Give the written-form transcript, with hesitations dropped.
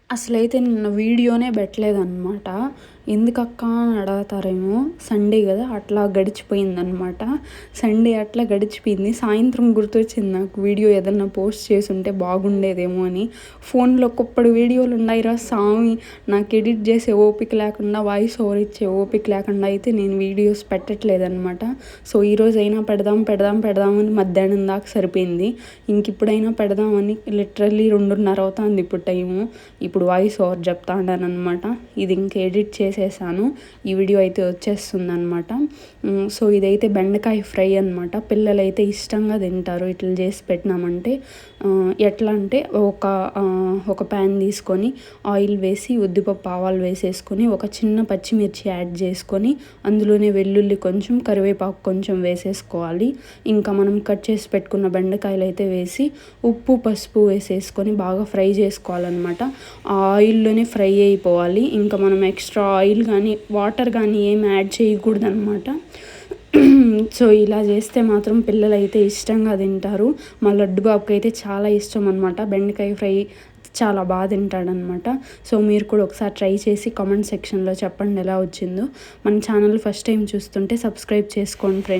అసలైతే నిన్న వీడియోనే పెట్టలేదనమాట. ఎందుకక్కా అని అడగతారేమో! సండే గదా! అట్లా గడిచిపోయిందనమాట. సండే అట్లా గడిచిపోయింది. సాయంత్రం గుర్తొచ్చింది నాకు వీడియో ఏదన్నా పోస్ట్ చేసుంటే బాగుండేదేమో అని. ఫోన్‌లో ఒక్కప్పుడు వీడియోలుండాయిరా సామి! నాకు ఎడిట్ చేసే ఓపిక లేకుండా, వాయిస్ ఓవర్ ఇచ్చే ఓపిక లేకుండా అయితే నేను వీడియోస్ పెట్టట్లేదనమాట. సో, ఈరోజైనా పెడదామని మధ్యాహ్నం దాకా సరిపోయింది. ఇంకిప్పుడైనా పెడదామని లిటరల్లీ 2:30 అవుతాంది ఇప్పుడు టైము. ఇప్పుడు వాయిస్ ఓవర్ చెప్తా ఉన్నాననమాట. ఇది ఇంక ఎడిట్ చేసేసాను. ఈ వీడియో అయితే వచ్చేస్తుందనమాట. సో, ఇదైతే బెండకాయ ఫ్రై అనమాట. పిల్లలైతే ఇష్టంగా తింటారు ఇట్లా చేసి పెట్టినామంటే. ఎట్లా అంటే ఒక ప్యాన్ తీసుకొని ఆయిల్ వేసి ఉద్దిపప్పు, ఆవాలు వేసేసుకొని ఒక చిన్న పచ్చిమిర్చి యాడ్ చేసుకొని అందులోనే వెల్లుల్లి కొంచెం, కరివేపాకు కొంచెం వేసేసుకోవాలి. ఇంకా మనం కట్ చేసి పెట్టుకున్న బెండకాయలు అయితే వేసి ఉప్పు, పసుపు వేసేసుకొని బాగా ఫ్రై చేసుకోవాలన్నమాట. ఆ ఆయిల్లోనే ఫ్రై అయిపోవాలి. ఇంకా మనం ఎక్స్ట్రా ఆయిల్ కానీ వాటర్ కానీ ఏం యాడ్ చేయకూడదనమాట. సో, ఇలా చేస్తే మాత్రం పిల్లలైతే ఇష్టంగా తింటారు. మా లడ్డు బాబుకి అయితే చాలా ఇష్టం అనమాట. బెండకాయ ఫ్రై చాలా బాగా తింటాడనమాట. సో, మీరు కూడా ఒకసారి ట్రై చేసి కామెంట్ సెక్షన్లో చెప్పండి ఎలా వచ్చిందో. మన ఛానల్ ఫస్ట్ టైం చూస్తుంటే సబ్స్క్రైబ్ చేసుకోండి ఫ్రెండ్స్.